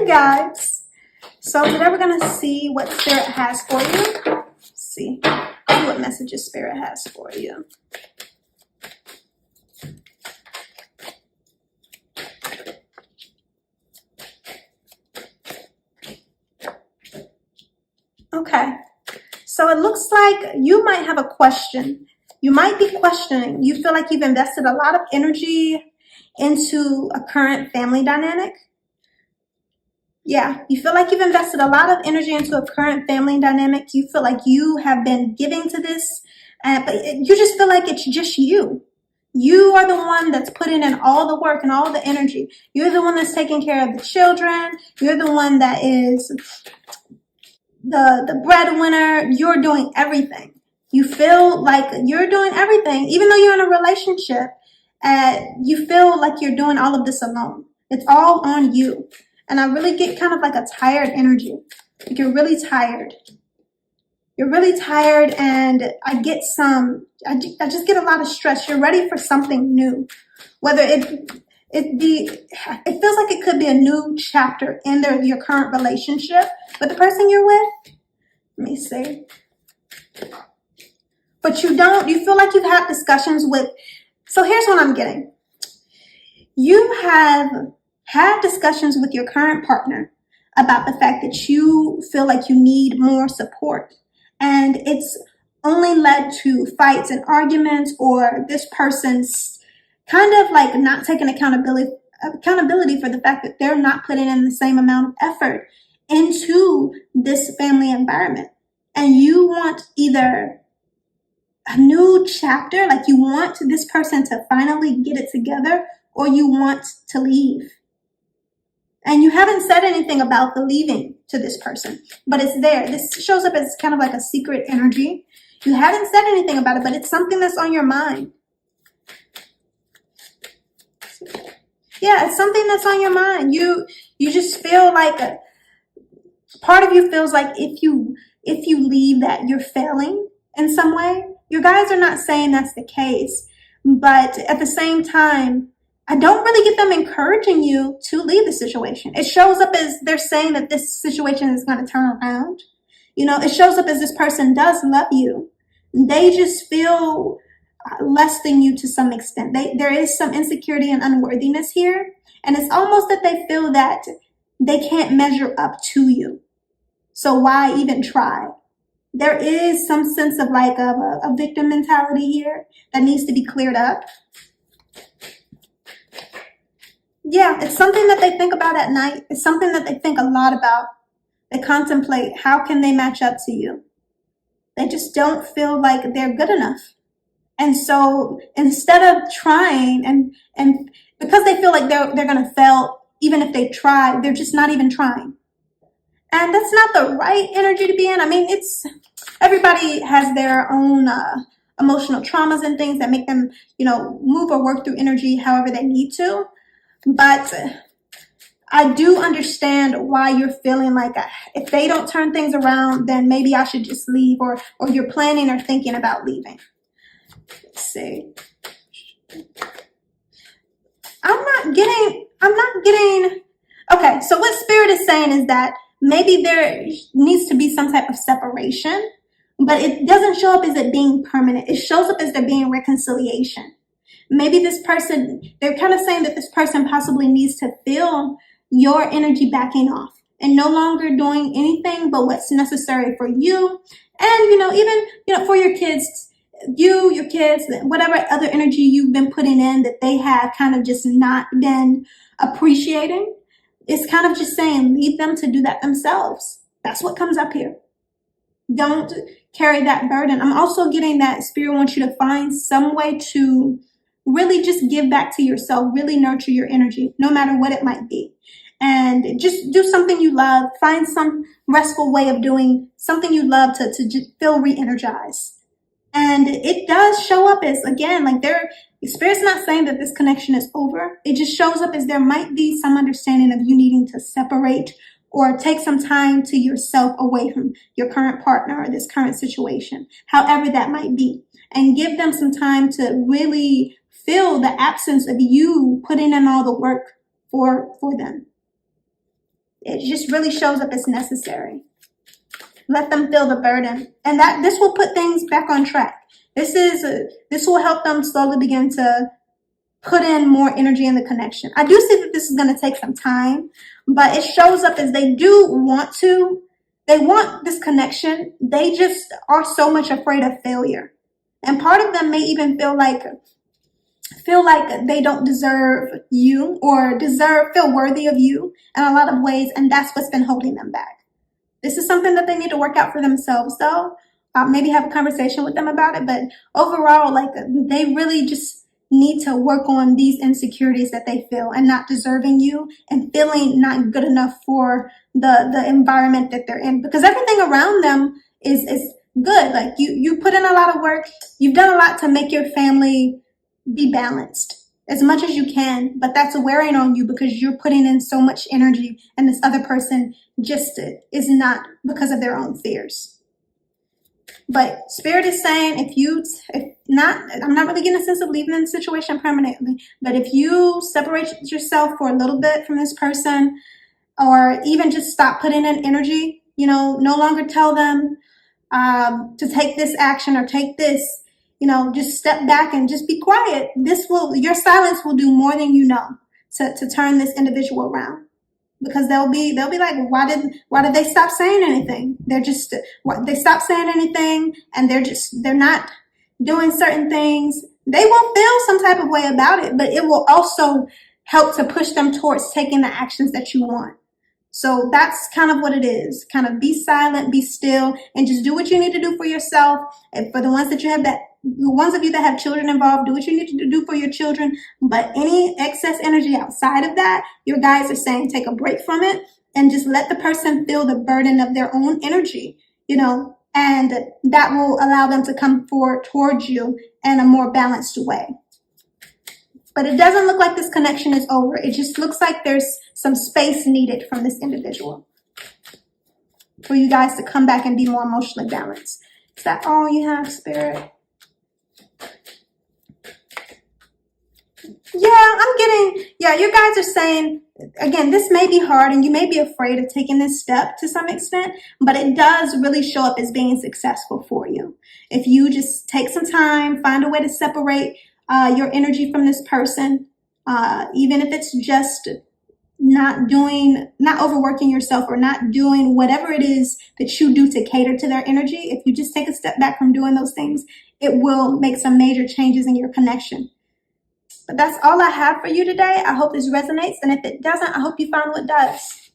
guys. So today we're going to see what Spirit has for you. Let's see what messages Spirit has for you. Okay, so it looks like you might have a question. You might be questioning. You feel like you've invested a lot of energy into a current family dynamic. Yeah, you feel like you've invested a lot of energy into a current family dynamic. You feel like you have been giving to this, but you just feel like it's just you. You are the one that's putting in all the work and all the energy. You're the one that's taking care of the children. You're the one that is the breadwinner. You're doing everything. You feel like you're doing everything, even though you're in a relationship. You feel like you're doing all of this alone. It's all on you. And I really get kind of like a tired energy. Like you're really tired. You're really tired, and I just get a lot of stress. You're ready for something new. Whether it feels like it could be a new chapter in your current relationship with the person you're with. Let me see. But you feel like you've had discussions with, so here's what I'm getting. You have had discussions with your current partner about the fact that you feel like you need more support. And it's only led to fights and arguments, or this person's kind of like not taking accountability for the fact that they're not putting in the same amount of effort into this family environment. And you want either a new chapter, like you want this person to finally get it together, or you want to leave. And you haven't said anything about the leaving to this person, but it's there. This shows up as kind of like a secret energy. You haven't said anything about it, but it's something that's on your mind. Yeah, it's something that's on your mind. You just feel like part of you feels like if you leave, that you're failing in some way. You guys are not saying that's the case, but at the same time, I don't really get them encouraging you to leave the situation. It shows up as they're saying that this situation is going to turn around. It shows up as this person does love you. They just feel less than you to some extent. There is some insecurity and unworthiness here. And it's almost that they feel that they can't measure up to you. So why even try? There is some sense of like a victim mentality here that needs to be cleared up. Yeah, it's something that they think about at night. It's something that they think a lot about. They contemplate, how can they match up to you? They just don't feel like they're good enough. And so instead of trying, and because they feel like they're going to fail, even if they try, they're just not even trying. And that's not the right energy to be in. I mean, everybody has their own emotional traumas and things that make them, move or work through energy however they need to. But I do understand why you're feeling like if they don't turn things around, then maybe I should just leave, or you're planning or thinking about leaving. Let's see. I'm not getting, okay, so what Spirit is saying is that maybe there needs to be some type of separation, but it doesn't show up as it being permanent. It shows up as there being reconciliation. Maybe this person, they're kind of saying that this person possibly needs to feel your energy backing off and no longer doing anything but what's necessary for you. And, even, for your kids, your kids, whatever other energy you've been putting in that they have kind of just not been appreciating. It's kind of just saying, leave them to do that themselves. That's what comes up here. Don't carry that burden. I'm also getting that Spirit wants you to find some way to really just give back to yourself, really nurture your energy, no matter what it might be. And just do something you love. Find some restful way of doing something you love to just feel re-energized. And it does show up as, again, like Spirit's not saying that this connection is over. It just shows up as there might be some understanding of you needing to separate or take some time to yourself away from your current partner or this current situation, however that might be. And give them some time to really feel the absence of you putting in all the work for them. it just really shows up as necessary. Let them feel the burden, and that this will put things back on track. This will help them slowly begin to put in more energy in the connection. I do see that this is going to take some time, but it shows up as they want this connection. They just are so much afraid of failure. And part of them may even feel like they don't deserve you or feel worthy of you in a lot of ways. And that's what's been holding them back. This is something that they need to work out for themselves though. Maybe have a conversation with them about it. But overall, like, they really just need to work on these insecurities that they feel and not deserving you and feeling not good enough for the environment that they're in, because everything around them is good. Like, you put in a lot of work. You've done a lot to make your family be balanced as much as you can, but that's wearing on you because you're putting in so much energy and this other person just is not, because of their own fears. But Spirit is saying, I'm not really getting a sense of leaving the situation permanently, but if you separate yourself for a little bit from this person, or even just stop putting in energy, no longer tell them to take this action or take this, just step back and just be quiet. Your silence will do more than to turn this individual around. Because they'll be like, why did they stop saying anything? They stop saying anything, and they're not doing certain things. They will feel some type of way about it, but it will also help to push them towards taking the actions that you want. So that's kind of what it is. Kind of be silent, be still, and just do what you need to do for yourself. And for the ones of you that have children involved, do what you need to do for your children. But any excess energy outside of that, your guides are saying take a break from it and just let the person feel the burden of their own energy, and that will allow them to come forward towards you in a more balanced way. But it doesn't look like this connection is over. It just looks like there's some space needed from this individual for you guys to come back and be more emotionally balanced. Is that all you have, Spirit? Yeah, your guys are saying, again, this may be hard and you may be afraid of taking this step to some extent, but it does really show up as being successful for you. If you just take some time, find a way to separate your energy from this person, even if it's just not overworking yourself or not doing whatever it is that you do to cater to their energy. If you just take a step back from doing those things, it will make some major changes in your connection. But that's all I have for you today. I hope this resonates. And if it doesn't, I hope you find what does.